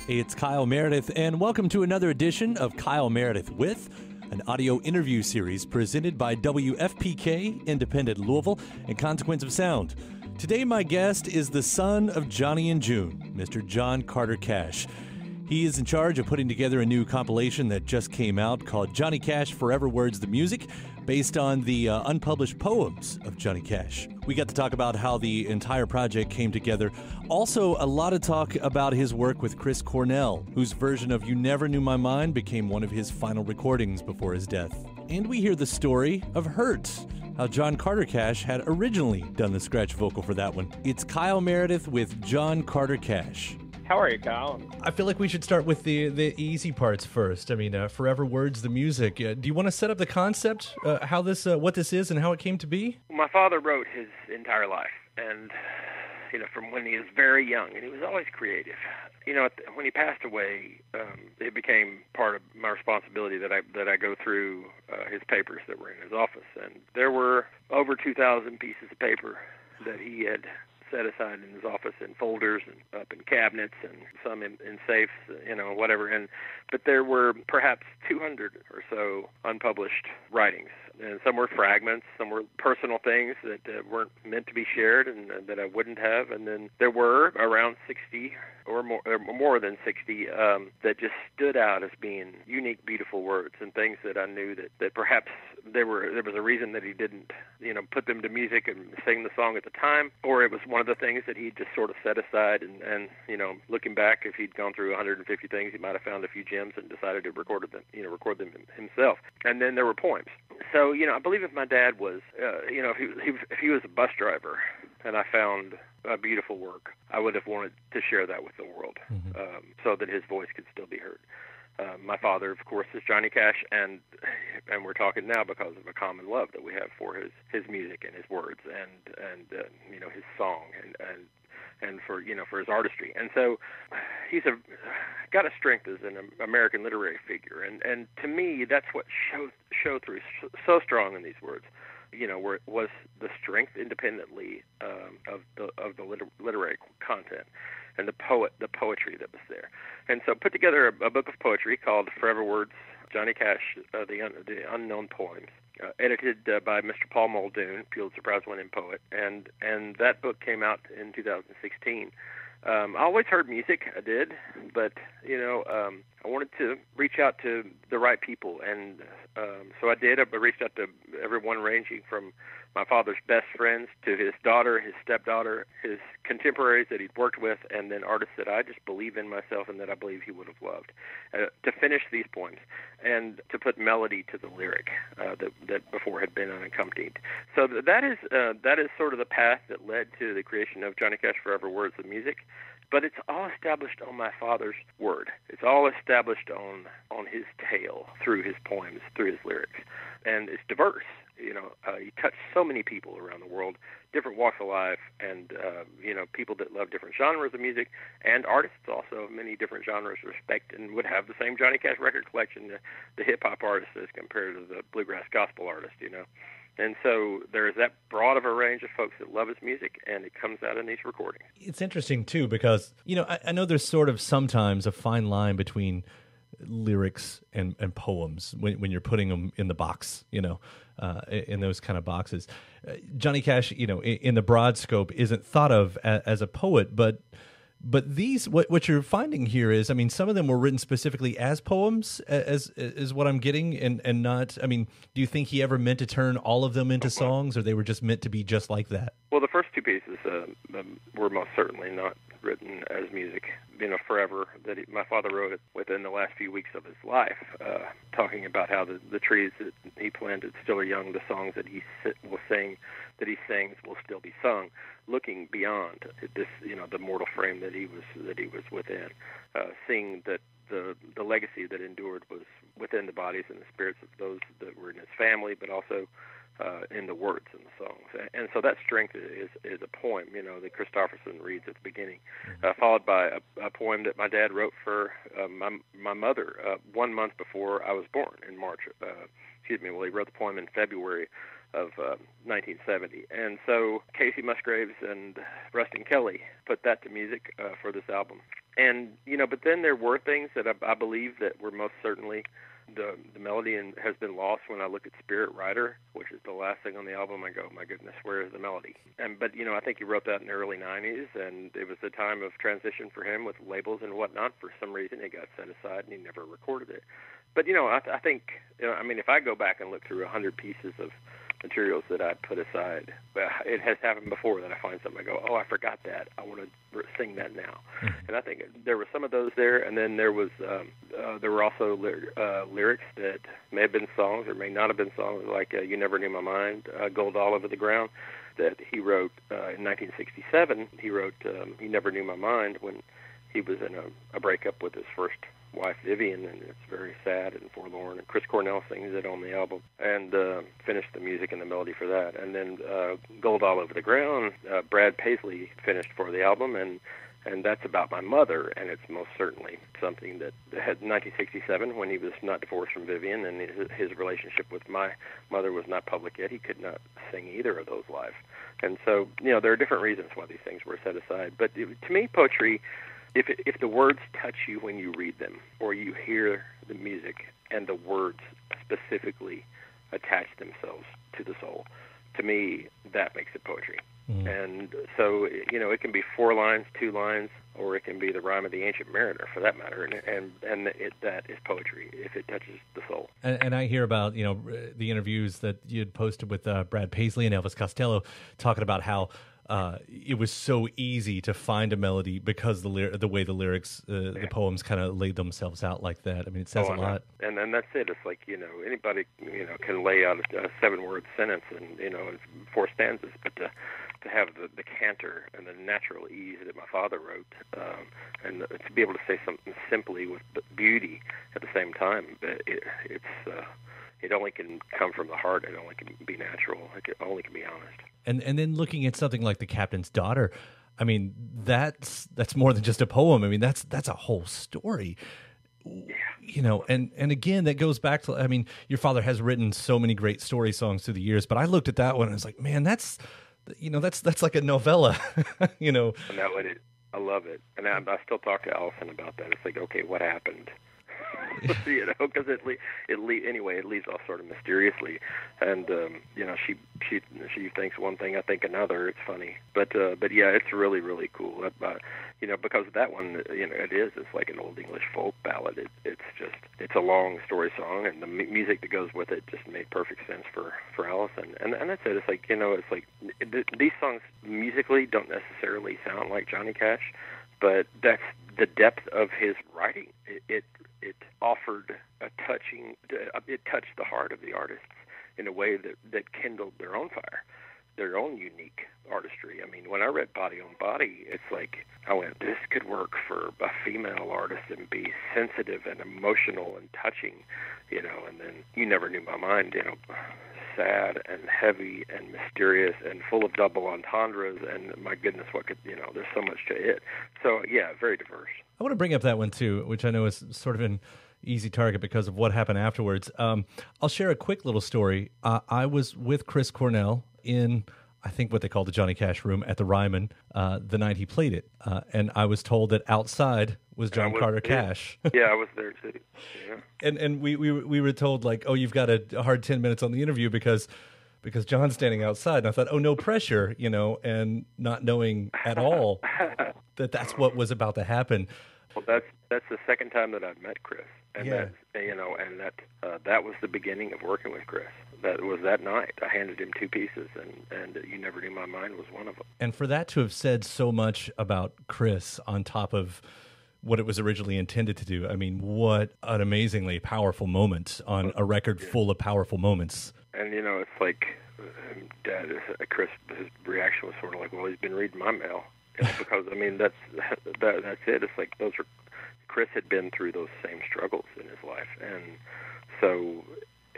Hey, it's Kyle Meredith, and welcome to another edition of Kyle Meredith With, an audio interview series presented by WFPK, Independent Louisville, and Consequence of Sound. Today, my guest is the son of Johnny and June, Mr. John Carter Cash. He is in charge of putting together a new compilation that just came out called Johnny Cash Forever Words the Music, based on the unpublished poems of Johnny Cash. We got to talk about how the entire project came together. Also, a lot of talk about his work with Chris Cornell, whose version of You Never Knew My Mind became one of his final recordings before his death. And we hear the story of Hurt, how John Carter Cash had originally done the scratch vocal for that one. It's Kyle Meredith with John Carter Cash. How are you, Kyle? I feel like we should start with the easy parts first. I mean, Forever Words, the music. Do you want to set up the concept, how this, what this is, and how it came to be? My father wrote his entire life, and from when he was very young, and he was always creative. When he passed away, it became part of my responsibility that I go through his papers that were in his office, and there were over 2,000 pieces of paper that he had set aside in his office in folders and up in cabinets and some in safes, whatever. But there were perhaps 200 or so unpublished writings. And some were fragments, some were personal things that weren't meant to be shared and that I wouldn't have. And then there were around 60 or more than 60 that just stood out as being unique, beautiful words and things that I knew that perhaps there was a reason that he didn't, put them to music and sing the song at the time, or it was one of the things that he just sort of set aside and looking back, if he'd gone through 150 things, he might have found a few gems and decided to record them himself. And then there were poems. So, I believe if my dad was, if he was a bus driver and I found a beautiful work, I would have wanted to share that with the world, so that his voice could still be heard. My father, of course, is Johnny Cash, and we're talking now because of a common love that we have for his music and his words and his song and for his artistry. And so he's got a strength as an American literary figure, and to me that's what showed through so strong in these words. Where it was the strength independently of the literary content and the poetry that was there. And so put together a book of poetry called Forever Words, Johnny Cash, the Unknown Poems, edited by Mr. Paul Muldoon, Pulitzer Prize-winning poet, and that book came out in 2016. I always heard music, I did, but I wanted to reach out to the right people, and so I did. I reached out to everyone ranging from my father's best friends to his daughter, his stepdaughter, his contemporaries that he'd worked with, and then artists that I just believe in myself and that I believe he would have loved, to finish these poems and to put melody to the lyric that before had been unaccompanied. So that is sort of the path that led to the creation of Johnny Cash Forever Words, the music. But it's all established on my father's word. It's all established on his tale through his poems, through his lyrics. And it's diverse. He touched so many people around the world, different walks of life, and, people that love different genres of music, and artists also of many different genres respect and would have the same Johnny Cash record collection, the hip-hop artist as compared to the bluegrass gospel artist, And so there is that broad of a range of folks that love his music, and it comes out in these recordings. It's interesting, too, because, I know there's sort of sometimes a fine line between lyrics and poems when you're putting them in the box, in those kind of boxes. Johnny Cash, in the broad scope, isn't thought of as a poet, but these, what you're finding here is, some of them were written specifically as poems, as what I'm getting, and not, do you think he ever meant to turn all of them into songs, or they were just meant to be just like that? Well, the first two pieces were most certainly not written as music. Forever, that my father wrote it within the last few weeks of his life, talking about how the trees that he planted still are young, the songs that he sings will still be sung, looking beyond this, the mortal frame that he was within, seeing that the legacy that endured was within the bodies and the spirits of those that were in his family, but also in the words and the songs. And so that strength is a poem, that Christopherson reads at the beginning, followed by a poem that my dad wrote for my mother 1 month before I was born in March. He wrote the poem in February 1970. And so Casey Musgraves and Rustin Kelly put that to music for this album. And, but then there were things that I believe that were most certainly the melody has been lost. When I look at Spirit Rider, which is the last thing on the album, I go, my goodness, where is the melody? But I think he wrote that in the early 90s, and it was a time of transition for him with labels and whatnot. For some reason, it got set aside, and he never recorded it. But, I think, if I go back and look through 100 pieces of materials that I put aside, it has happened before that I find something, I go, oh, I forgot that. I want to sing that now. Mm-hmm. And I think there were some of those there, and then there were also lyrics that may have been songs or may not have been songs, like You Never Knew My Mind, Gold All Over the Ground, that he wrote in 1967. He wrote You Never Knew My Mind when he was in a breakup with his first wife, Vivian, and it's very sad and forlorn. And Chris Cornell sings it on the album and finished the music and the melody for that. And then Gold All Over the Ground, Brad Paisley finished for the album, and that's about my mother, and it's most certainly something that had 1967 when he was not divorced from Vivian, and his relationship with my mother was not public yet. He could not sing either of those live. And so, there are different reasons why these things were set aside. But to me, poetry, if the words touch you when you read them, or you hear the music and the words specifically attach themselves to the soul, to me, that makes it poetry. Mm. And so, it can be 4 lines, 2 lines, or it can be the rhyme of the Ancient Mariner, for that matter, and that is poetry if it touches the soul. And I hear about, the interviews that you had posted with Brad Paisley and Elvis Costello, talking about how it was so easy to find a melody because the way the lyrics, the poems kind of laid themselves out like that. I mean, it says a lot. And that's it. It's like, anybody, can lay out a 7-word sentence and, 4 stanzas, but to have the canter and the natural ease that my father wrote, and to be able to say something simply with beauty at the same time, it only can come from the heart. It only can be natural. It only can be honest. And then looking at something like The Captain's Daughter, I mean, that's more than just a poem. I mean, that's a whole story. Yeah. And again, that goes back to, I mean, your father has written so many great story songs through the years, but I looked at that one and I was like, man, that's like a novella, And that would it. I love it. And I still talk to Alison about that. It's like, okay, what happened? Because it leaves off sort of mysteriously, and she thinks one thing, I think another. It's funny, but yeah, it's really, really cool. Because that one, it's like an old English folk ballad. It's a long story song, and the music that goes with it just made perfect sense for Alison. And that's it. It's like these songs musically don't necessarily sound like Johnny Cash, but that's the depth of his writing. It offered it touched the heart of the artists in a way that kindled their own fire, their own unique artistry. I mean, when I read Body on Body, it's like I went, this could work for a female artist and be sensitive and emotional and touching, and then You Never Knew My Mind, sad and heavy and mysterious and full of double entendres, and my goodness, there's so much to it. So yeah, very diverse. I want to bring up that one too, which I know is sort of an easy target because of what happened afterwards. I'll share a quick little story. I was with Chris Cornell in, I think, what they call the Johnny Cash room at the Ryman the night he played it, and I was told that outside was John Carter Cash. Yeah, I was there too. Yeah. And we were told, like, oh, you've got a hard 10 minutes on the interview because John's standing outside. And I thought, oh, no pressure, and not knowing at all that's what was about to happen. Well, that's the second time that I've met Chris, and that was the beginning of working with Chris. That was that night. I handed him 2 pieces, and You Never Knew My Mind was one of them. And for that to have said so much about Chris on top of what it was originally intended to do, I mean, what an amazingly powerful moment on a record full of powerful moments. And it's like Dad, Chris, his reaction was sort of like, well, he's been reading my mail. Because I mean that's it. It's like Chris had been through those same struggles in his life, and so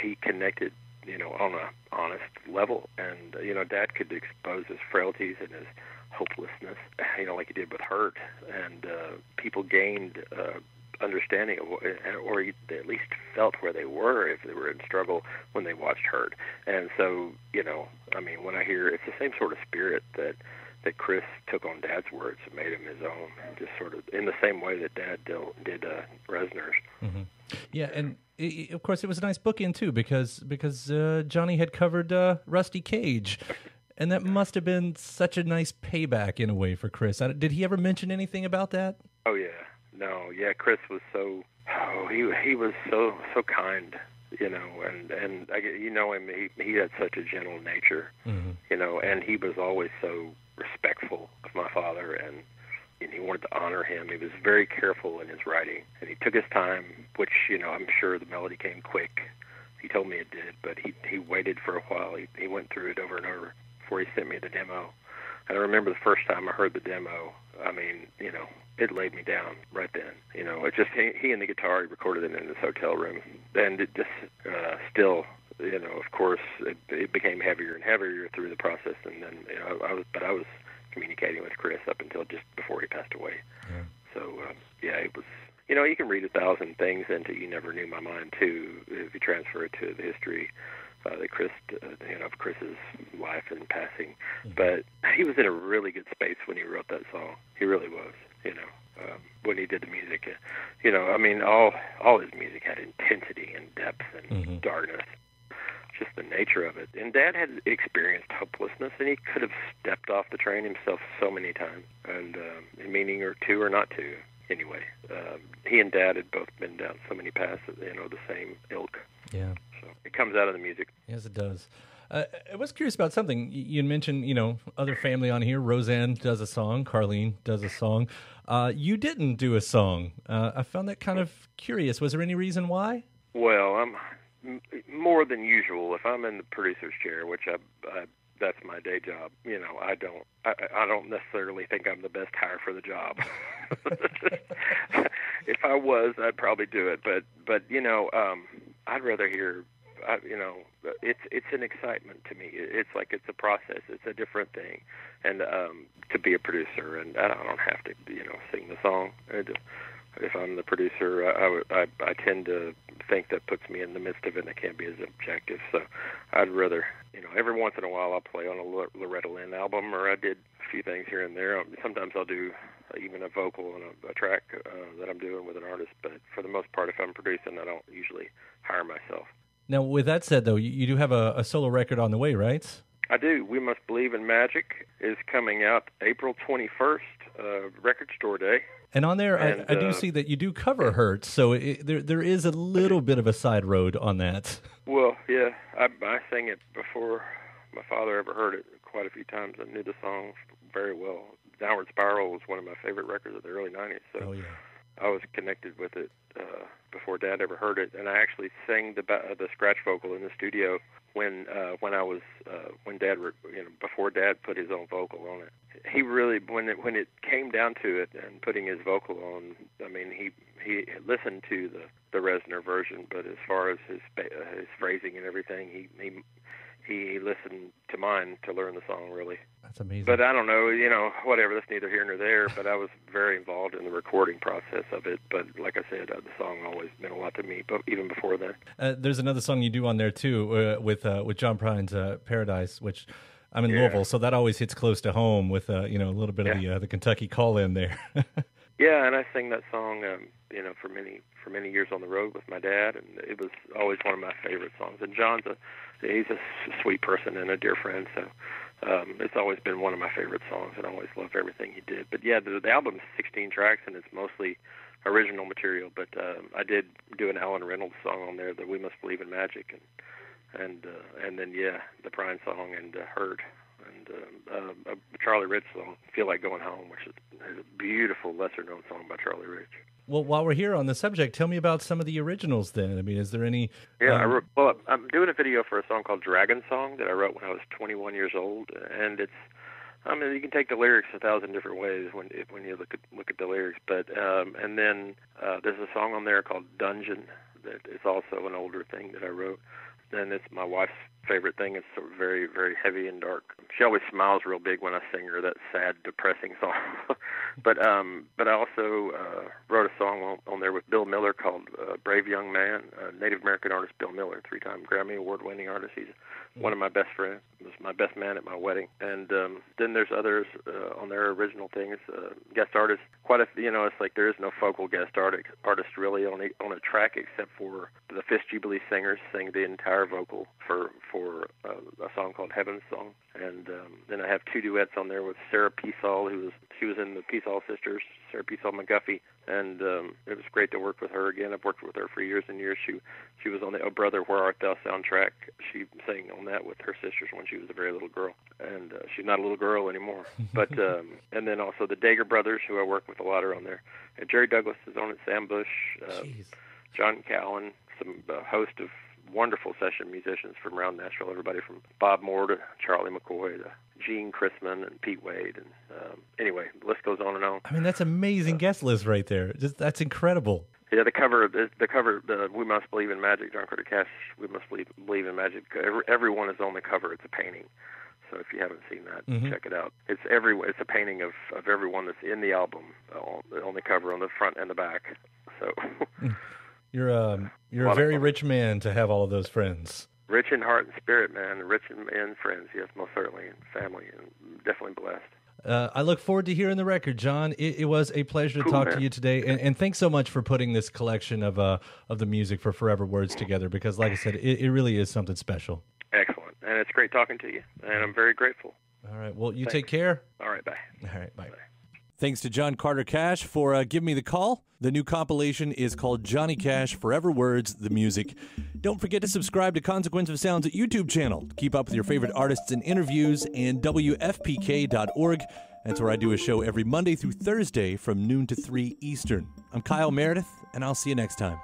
he connected, on a honest level. And Dad could expose his frailties and his hopelessness, like he did with Hurt, and people gained understanding of or they at least felt where they were if they were in struggle when they watched Hurt. And so, I mean, when I hear it's the same sort of spirit that Chris took on Dad's words and made him his own, just sort of in the same way that Dad did Reznor's. Mm-hmm. Yeah, and of course it was a nice bookend too because Johnny had covered Rusty Cage. And that must have been such a nice payback in a way for Chris. Did he ever mention anything about that? Oh yeah, no, yeah. Chris was he was so kind, and him. He had such a gentle nature, and he was always so respectful of my father, and he wanted to honor him. He was very careful in his writing, and he took his time, which I'm sure the melody came quick. He told me it did, but he waited for a while. He went through it over and over before he sent me the demo. And I remember the first time I heard the demo, I mean, it laid me down right then. It just, he and the guitar, he recorded it in his hotel room. And it just still, of course, it became heavier and heavier through the process. And then, I was communicating with Chris up until just before he passed away. Yeah. So, it was, you can read 1,000 things into You Never Knew My Mind, too, if you transfer it to the history that Chris, of Chris's life and passing. Mm-hmm. But he was in a really good space when he wrote that song. He really was, when he did the music. I mean, all his music had intensity and depth and darkness, just the nature of it. And Dad had experienced hopelessness, and he could have stepped off the train himself so many times, and meaning or two or not to. Anyway, he and Dad had both been down so many paths, the same ilk. Yeah. So it comes out of the music. Yes, it does. I was curious about something. You mentioned, other family on here. Roseanne does a song. Carlene does a song. You didn't do a song. I found that kind of curious. Was there any reason why? Well, I'm more than usual. If I'm in the producer's chair, which that's my day job, I don't necessarily think I'm the best hire for the job. If I was, I'd probably do it. But I'd rather hear. It's an excitement to me. It's like it's a process. It's a different thing, and to be a producer, and I don't have to sing the song. If I'm the producer, I tend to think that puts me in the midst of it, and it can't be as objective. So I'd rather, every once in a while I'll play on a Loretta Lynn album, or I did a few things here and there. Sometimes I'll do even a vocal on a track that I'm doing with an artist, but for the most part, if I'm producing, I don't usually hire myself. Now, with that said, though, you do have a solo record on the way, right? I do. We Must Believe in Magic is coming out April 21st, Record Store Day. And on there, I do see that you do cover Hurt, so there is a little bit of a side road on that. Well, yeah, I sang it before my father ever heard it quite a few times. I knew the song very well. Downward Spiral was one of my favorite records of the early 90s, so I was connected with it before Dad ever heard it. And I actually sang the scratch vocal in the studio when Dad, before Dad put his own vocal on it. He really, when it came down to it and putting his vocal on, I mean, he listened to the Reznor version, but as far as his phrasing and everything, he listened to mine to learn the song, really. That's amazing. But I don't know, whatever, that's neither here nor there, but I was very involved in the recording process of it. But like I said, the song always meant a lot to me, but even before that. There's another song you do on there, too, with John Prine's Paradise, which I'm in Louisville, so that always hits close to home with, a little bit of the Kentucky call-in there. Yeah, and I sang that song, for many years on the road with my dad, and it was always one of my favorite songs. And John's he's a sweet person and a dear friend, so it's always been one of my favorite songs, and I always loved everything he did. But yeah, the album's 16 tracks, and it's mostly original material. But I did do an Alan Reynolds song on there, that We Must Believe in Magic, and then the Prine song and Hurt. And a Charlie Rich song, Feel Like Going Home, which is a beautiful, lesser-known song by Charlie Rich. Well, while we're here on the subject, tell me about some of the originals then. I mean, is there any... Yeah, I'm doing a video for a song called Dragon Song that I wrote when I was 21 years old, and you can take the lyrics 1,000 different ways when you look at the lyrics, but and then there's a song on there called Dungeon that is also an older thing that I wrote. and it's my wife's favorite thing. It's sort of very, very heavy and dark. She always smiles real big when I sing her that sad, depressing song. But I also wrote a song on there with Bill Miller called Brave Young Man, Native American artist Bill Miller, 3-time Grammy Award-winning artist. He's one of my best friends. He was my best man at my wedding. And then there's others on their original things, guest artists. Quite a, it's like there is no focal guest artist really on a track except for the Fisk Jubilee Singers sing the entire vocal for a song called Heaven's Song. And then I have 2 duets on there with Sarah Peasall, she was in the Peasall Sisters, Sarah Peasall McGuffey, and it was great to work with her again. I've worked with her for years and years. She was on the Oh Brother, Where Art Thou soundtrack. She sang on that with her sisters when she was a very little girl, and she's not a little girl anymore. But and then also the Dager Brothers, who I work with a lot, are on there. And Jerry Douglas is on it, Sam Bush, John Cowan, some host of wonderful session musicians from around Nashville, everybody from Bob Moore to Charlie McCoy to Gene Chrisman and Pete Wade. And anyway, the list goes on and on. I mean, that's an amazing guest list right there. That's incredible. Yeah, the cover, We Must Believe in Magic, John Carter Cash, We Must Believe in Magic. Everyone is on the cover. It's a painting. So if you haven't seen that, check it out. It's a painting of everyone that's in the album on the cover, on the front and the back. So you're a very rich man to have all of those friends. Rich in heart and spirit, man. Rich in friends, yes, most certainly, and family, and definitely blessed. I look forward to hearing the record, John. It was a pleasure to talk to you today, and thanks so much for putting this collection of the music for Forever Words together, because, like I said, it really is something special. Excellent, and it's great talking to you, and I'm very grateful. All right, well, you take care. All right, bye. All right, bye. Thanks to John Carter Cash for giving me the call. The new compilation is called Johnny Cash, Forever Words, the Music. Don't forget to subscribe to Consequence of Sound's YouTube channel. Keep up with your favorite artists and interviews, and WFPK.org. That's where I do a show every Monday through Thursday from noon to 3 Eastern. I'm Kyle Meredith, and I'll see you next time.